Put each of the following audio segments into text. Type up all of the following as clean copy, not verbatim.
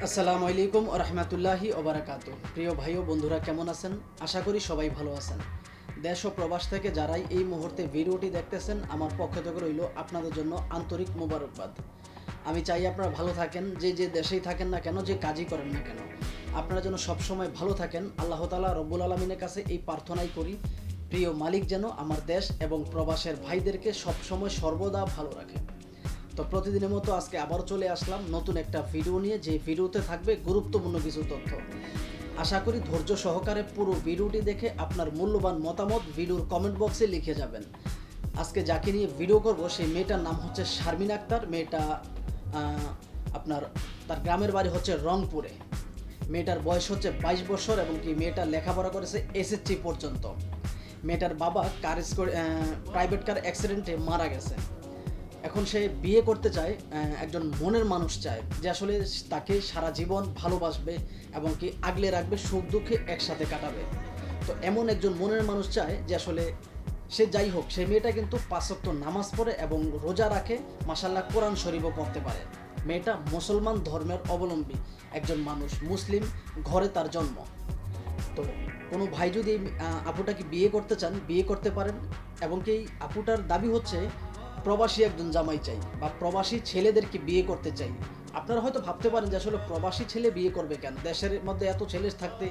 আসসালামু আলাইকুম ওয়া রাহমাতুল্লাহি ওয়া বারাকাতুহু। প্রিয় ভাই ও বন্ধুরা কেমন আছেন? আশা করি সবাই ভালো আছেন। দেশ ও প্রবাস থেকে যারাই এই মুহূর্তে ভিডিওটি দেখতেছেন, আমার পক্ষ থেকে রইল আপনাদের জন্য আন্তরিক মোবারকবাদ। আমি চাই আপনারা ভালো থাকেন, যে দেশেই থাকেন না কেন, যে কাজই করেন না কেন, আপনারা যেন সবসময় ভালো থাকেন। আল্লাহ তাআলা রব্বুল আলামিনের কাছে এই প্রার্থনাই করি, প্রিয় মালিক যেন আমার দেশ এবং প্রবাসের ভাইদেরকে সবসময় সর্বদা ভালো রাখে। তো প্রতিদিনের মতো আজকে আবারও চলে আসলাম নতুন একটা ভিডিও নিয়ে, যে ভিডিওতে থাকবে গুরুত্বপূর্ণ কিছু তথ্য। আশা করি ধৈর্য সহকারে পুরো ভিডিওটি দেখে আপনার মূল্যবান মতামত ভিডিওর কমেন্ট বক্সে লিখে যাবেন। আজকে যাকে নিয়ে ভিডিও করব সেই মেয়েটার নাম হচ্ছে শারমিন আক্তার। মেয়েটা আপনার তার গ্রামের বাড়ি হচ্ছে রংপুরে। মেয়েটার বয়স হচ্ছে 22 বছর এবং কি মেয়েটা লেখাপড়া করেছে এসএসসি পর্যন্ত। মেয়েটার বাবা প্রাইভেট কার অ্যাক্সিডেন্টে মারা গেছে। এখন সে বিয়ে করতে চায়, একজন মনের মানুষ চায় যে আসলে তাকে সারা জীবন ভালোবাসবে এবং কি আগলে রাখবে, সুখ দুঃখে একসাথে কাটাবে। তো এমন একজন মনের মানুষ চায় যে আসলে সে যাই হোক, সেই মেয়েটা কিন্তু 5 ওয়াক্ত নামাজ পড়ে এবং রোজা রাখে, মাশাআল্লাহ কোরআন শরীফও পড়তে পারে। মেয়েটা মুসলমান ধর্মের অবলম্বী একজন মানুষ, মুসলিম ঘরে তার জন্ম। তো কোনো ভাই যদি আপুটাকে বিয়ে করতে চান, বিয়ে করতে পারেন। এবং কি আপুটার দাবি হচ্ছে প্রবাসী একজন জামাই চাই বা প্রবাসী ছেলেদেরকে বিয়ে করতে চাই। আপনারা হয়তো ভাবতে পারেন যে আসলে প্রবাসী ছেলে বিয়ে করবে কেন, দেশের মধ্যে এত ছেলে থাকতে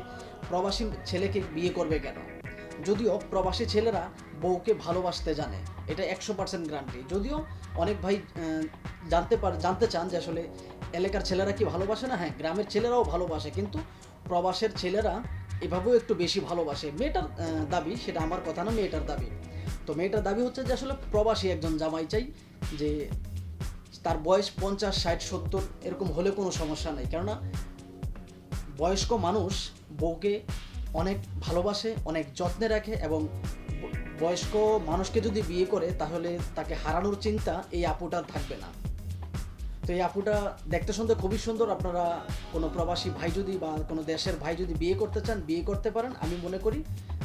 প্রবাসী ছেলেকে বিয়ে করবে কেন? যদিও প্রবাসী ছেলেরা বউকে ভালোবাসতে জানে, এটা 100% গ্যারান্টি। যদিও অনেক ভাই জানতে চান যে আসলে এলাকার ছেলেরা কি ভালোবাসে না? হ্যাঁ, গ্রামের ছেলেরাও ভালোবাসে, কিন্তু প্রবাসের ছেলেরা এভাবেও একটু বেশি ভালোবাসে। মেয়েটার দাবি, সেটা আমার কথা না, মেয়েটার দাবি। তো মেয়েটার দাবি হচ্ছে যে আসলে প্রবাসী একজন জামাই চাই, যে তার বয়স 50, 60, 70 এরকম হলে কোনো সমস্যা নেই। কেননা বয়স্ক মানুষ বউকে অনেক ভালোবাসে, অনেক যত্নে রাখে এবং বয়স্ক মানুষকে যদি বিয়ে করে তাহলে তাকে হারানোর চিন্তা এই আপুটার থাকবে না। তো এই আপুটা দেখতে শুনতে খুবই সুন্দর। আপনারা কোনো প্রবাসী ভাই যদি বা কোনো দেশের ভাই যদি বিয়ে করতে চান, বিয়ে করতে পারেন। আমি মনে করি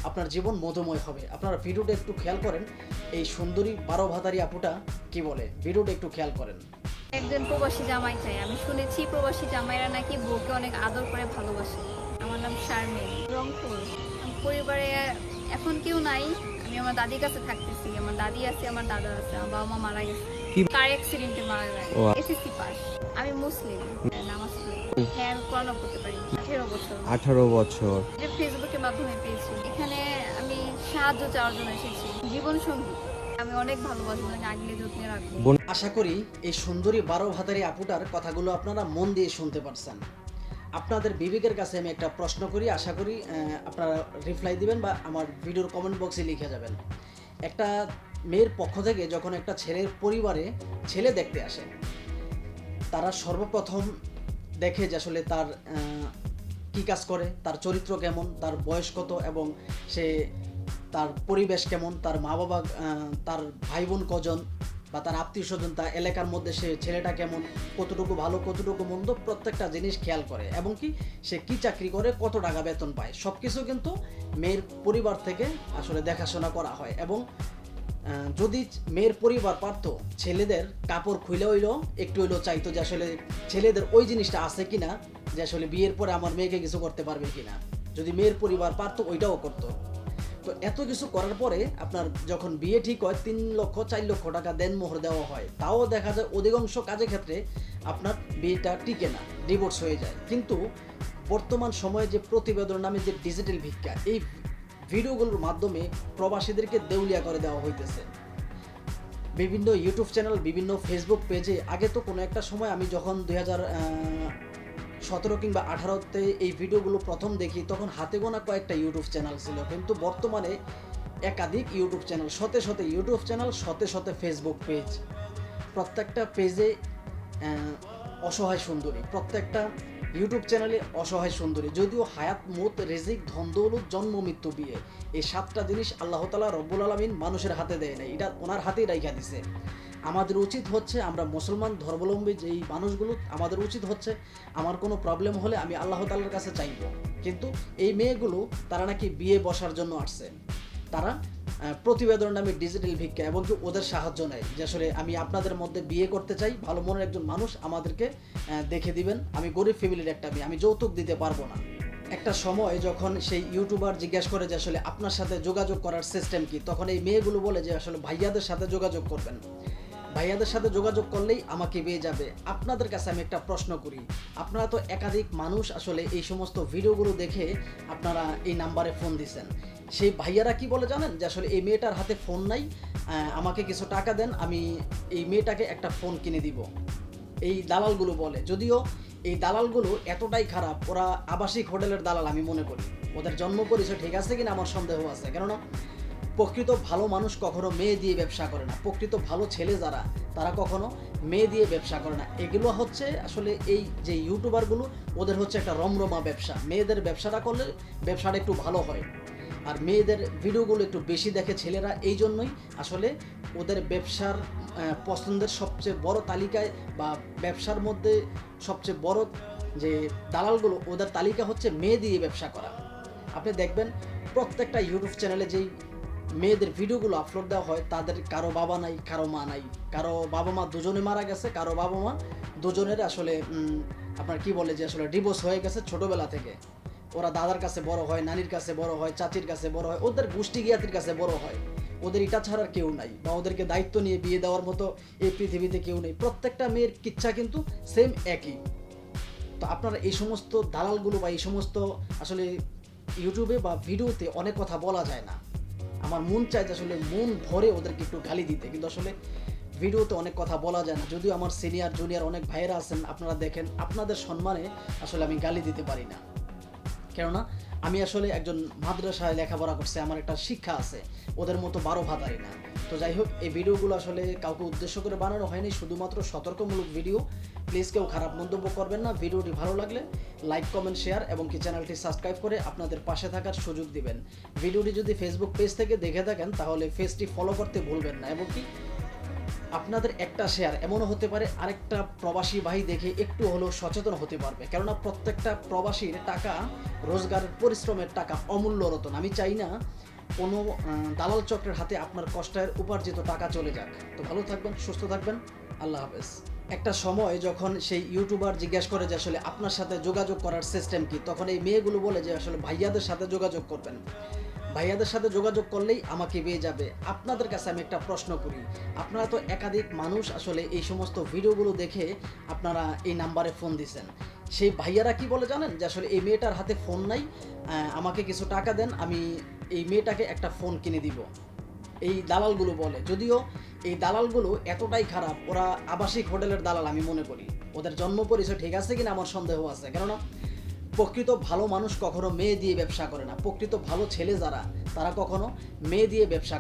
আপনার জীবন মধুময় হবে। আপনারা ভিডিওটা একটু খেয়াল করেন, এই সুন্দরী 12 ভাতারি আপুটা কি বলে, ভিডিওটা একটু খেয়াল করেন। একজন প্রবাসী জামাই চাই। আমি শুনেছি প্রবাসী জামাইরা নাকি বউকে অনেক আদর করে ভালোবাসে। আমার নাম শারমিন, রংপুর। আমার পরিবারে এখন কেউ নাই। আমি আমার দাদির কাছে থাকতেছি। আমার দাদি আছে, আমার দাদা আছে, আমার বাবা মা মারা গেছে, কার অ্যাক্সিডেন্টে মারা যায়। SSC pass. আমি মুসলিম, নামাজ পড়ি। হ্যাঁ, আমি কোরআন পড়তে পারি। 18 বছর। 18 বছর। এটা ফেসবুকের মাধ্যমে পেয়েছি। এখানে আমি সাহায্য চাওয়ার জন্য এসেছি, জীবন সঙ্গী। আমি অনেক ভালোবাসবো, আগলে যত্নে রাখবো। আশা করি এই সুন্দরী 12 ভাতারি আপুটার কথাগুলো আপনারা মন দিয়ে শুনতে পারছেন। আপনাদের বিবেকের কাছে আমি একটা প্রশ্ন করি, আশা করি আপনারা রিপ্লাই দিবেন বা আমার ভিডিওর কমেন্ট বক্সে লিখে যাবেন। একটা মেয়ের পক্ষ থেকে যখন একটা ছেলের পরিবারে ছেলে দেখতে আসে, তারা সর্বপ্রথম দেখে যে আসলে তার কী কাজ করে, তার চরিত্র কেমন, তার বয়স কত এবং সে তার পরিবেশ কেমন, তার মা বাবা, তার ভাই বোন কজন বা তার আত্মীয় স্বজন, তার এলাকার মধ্যে সে ছেলেটা কেমন, কতটুকু ভালো কতটুকু মন্দ, প্রত্যেকটা জিনিস খেয়াল করে। এবং কি সে কি চাকরি করে, কত টাকা বেতন পায়, সব কিছু কিন্তু মেয়ের পরিবার থেকে আসলে দেখাশোনা করা হয়। এবং যদি মেয়ের পরিবার পারতো ছেলেদের কাপড় খুলে হইলেও একটু হইলেও চাইতো যে আসলে ছেলেদের ওই জিনিসটা আছে কিনা, যে আসলে বিয়ের পরে আমার মেয়েকে কিছু করতে পারবে কিনা, যদি মেয়ের পরিবার পারতো ওইটাও করতো। তো এত কিছু করার পরে আপনার যখন বিয়ে ঠিক হয়, 3 লক্ষ 4 লক্ষ টাকা দেনমোহর দেওয়া হয়, তাও দেখা যায় অধিকাংশ কাজের ক্ষেত্রে আপনার বিয়েটা টিকে না, ডিভোর্স হয়ে যায়। কিন্তু বর্তমান সময়ে যে প্রতিবেদন নামে যে ডিজিটাল ভিক্ষা, এই ভিডিওগুলোর মাধ্যমে প্রবাসীদেরকে দেউলিয়া করে দেওয়া হইতেছে। বিভিন্ন ইউটিউব চ্যানেল, বিভিন্ন ফেসবুক পেজে, আগে তো কোনো একটা সময় আমি যখন 2017 কিংবা 18-তে এই ভিডিওগুলো প্রথম দেখি, তখন হাতে গোনা কয়েকটা ইউটিউব চ্যানেল ছিল। কিন্তু বর্তমানে একাধিক ইউটিউব চ্যানেল, শতে শতে ইউটিউব চ্যানেল, শতে শতে ফেসবুক পেজ। প্রত্যেকটা পেজে অসহায় সুন্দরী, প্রত্যেকটা ইউটিউব চ্যানেলে অসহায় সুন্দরী। যদিও হায়াত, মৌত, রিজিক, ধন দৌলত, জন্ম, মৃত্যু, বিয়ে, এই 7টা জিনিস আল্লাহ তাআলা রব্বুল আলামিন মানুষের হাতে দেয় নাই, এটা ওনার হাতেই রাইখা দিছে। আমাদের উচিত হচ্ছে, আমরা মুসলমান ধর্মাবলম্বী যেই মানুষগুলো, আমাদের উচিত হচ্ছে আমার কোনো প্রবলেম হলে আমি আল্লাহ তাআলার কাছে চাইব। কিন্তু এই মেয়েগুলো তারা নাকি বিয়ে বসার জন্য আসছে, তারা প্রতিবেদন নামে ডিজিটাল ভিক্ষা এবং কি ওদের সাহায্য নেয় যে আসলে আমি আপনাদের মধ্যে বিয়ে করতে চাই, ভালো মনের একজন মানুষ আমাদেরকে দেখে দিবেন, আমি গরিব ফ্যামিলির একটা মেয়ে, আমি যৌতুক দিতে পারবো না। একটা সময় যখন সেই ইউটিউবার জিজ্ঞাসা করে যে আসলে আপনার সাথে যোগাযোগ করার সিস্টেম কি, তখন এই মেয়েগুলো বলে যে আসলে ভাইয়াদের সাথে যোগাযোগ করবেন, ভাইয়াদের সাথে যোগাযোগ করলেই আমাকে পেয়ে যাবে। আপনাদের কাছে আমি একটা প্রশ্ন করি, আপনারা তো একাধিক মানুষ আসলে এই সমস্ত ভিডিওগুলো দেখে আপনারা এই নাম্বারে ফোন দিছেন, সেই ভাইয়ারা কি বলে জানেন যে আসলে এই মেয়েটার হাতে ফোন নাই, আমাকে কিছু টাকা দেন, আমি এই মেয়েটাকে একটা ফোন কিনে দিব। এই দালালগুলো বলে, যদিও এই দালালগুলো এতটাই খারাপ, ওরা আবাসিক হোটেলের দালাল আমি মনে করি। ওদের জন্ম পরিচয় ঠিক আছে কিনা আমার সন্দেহ আছে, কেননা প্রকৃত ভালো মানুষ কখনো মেয়ে দিয়ে ব্যবসা করে না, প্রকৃত ভালো ছেলে যারা তারা কখনো মেয়ে দিয়ে ব্যবসা করে না। এগুলো হচ্ছে আসলে এই যে ইউটিউবারগুলো, ওদের হচ্ছে একটা রমরমা ব্যবসা, মেয়েদের ব্যবসাটা করলে ব্যবসাটা একটু ভালো হয়, আর মেয়েদের ভিডিওগুলো একটু বেশি দেখে ছেলেরা, এই জন্যই আসলে ওদের ব্যবসার পছন্দের সবচেয়ে বড় তালিকায় বা ব্যবসার মধ্যে সবচেয়ে বড় যে দালালগুলো, ওদের তালিকা হচ্ছে মেয়ে দিয়ে ব্যবসা করা। আপনি দেখবেন প্রত্যেকটা ইউটিউব চ্যানেলে যেই মেয়েদের ভিডিওগুলো আপলোড দেওয়া হয়, তাদের কারো বাবা নাই, কারো মা নাই, কারো বাবা মা দুজনে মারা গেছে, কারো বাবা মা দুজনের আসলে আপনার কি বলে যে আসলে ডিভোর্স হয়ে গেছে ছোটবেলা থেকে। ওরা দাদার কাছে বড় হয়, নানির কাছে বড় হয়, চাচির কাছে বড় হয়, ওদের গোষ্ঠী জ্ঞাতির কাছে বড় হয়, ওদের এটা ছাড়ার কেউ নাই, বা ওদেরকে দায়িত্ব নিয়ে বিয়ে দেওয়ার মতো এই পৃথিবীতে কেউ নেই। প্রত্যেকটা মেয়ের কিচ্ছা কিন্তু সেম একই। তো আপনারা এই সমস্ত দালালগুলো বা এই সমস্ত আসলে ইউটিউবে বা ভিডিওতে অনেক কথা বলা যায় না, আমার মন চায় যে আসলে মন ভরে ওদেরকে একটু গালি দিতে, কিন্তু আসলে ভিডিওতে অনেক কথা বলা যায় না। যদিও আমার সিনিয়র জুনিয়র অনেক ভাইয়েরা আছেন, আপনারা দেখেন, আপনাদের সম্মানে আসলে আমি গালি দিতে পারি না, কেননা আমি আসলে একজন মাদ্রাসায় লেখাপড়া করছি, আমার একটা শিক্ষা আছে, ওদের মতো 12 ভাতারি না। তো যাই হোক, এই ভিডিওগুলো আসলে কাউকে উদ্দেশ্য করে বানানো হয়নি, শুধুমাত্র সতর্কমূলক ভিডিও। প্লিজ কেউ খারাপ মন্তব্য করবেন না। ভিডিওটি ভালো লাগলে লাইক, কমেন্ট, শেয়ার এবং কি চ্যানেলটি সাবস্ক্রাইব করে আপনাদের পাশে থাকার সুযোগ দিবেন। ভিডিওটি যদি ফেসবুক পেজ থেকে দেখে থাকেন তাহলে পেজটি ফলো করতে ভুলবেন না, এবং কি আপনাদের একটা শেয়ার এমনও হতে পারে আরেকটা প্রবাসী ভাই দেখে একটু হলেও সচেতন হতে পারবে, কেননা প্রত্যেকটা প্রবাসীর টাকা, রোজগারের পরিশ্রমের টাকা অমূল্য রতন। আমি চাই না কোনো দালাল চক্রের হাতে আপনার কষ্টের উপার্জিত টাকা চলে যাক। তো ভালো থাকবেন, সুস্থ থাকবেন, আল্লাহ হাফেজ। একটা সময় যখন সেই ইউটিউবার জিজ্ঞাসা করে যে আসলে আপনার সাথে যোগাযোগ করার সিস্টেম কি, তখন এই মেয়েগুলো বলে যে আসলে ভাইয়াদের সাথে যোগাযোগ করবেন, ভাইয়াদের সাথে যোগাযোগ করলেই আমাকে পেয়ে যাবে। আপনাদের কাছে আমি একটা প্রশ্ন করি, আপনারা তো একাধিক মানুষ আসলে এই সমস্ত ভিডিওগুলো দেখে আপনারা এই নাম্বারে ফোন দিছেন, সেই ভাইয়ারা কি বলে জানেন যে আসলে এই মেয়েটার হাতে ফোন নাই, আমাকে কিছু টাকা দেন, আমি এই মেয়েটাকে একটা ফোন কিনে দিব। এই দালালগুলো বলে, যদিও এই দালালগুলো এতটাই খারাপ, ওরা আবাসিক হোটেলের দালাল আমি মনে করি। ওদের জন্ম পরিচয় ঠিক আছে কিনা আমার সন্দেহ আছে, কেননা প্রকৃত ভালো মানুষ কখনো মেয়ে দিয়ে ব্যবসা করে না, প্রকৃত ভালো ছেলে যারা তারা কখনো মেয়ে দিয়ে ব্যবসা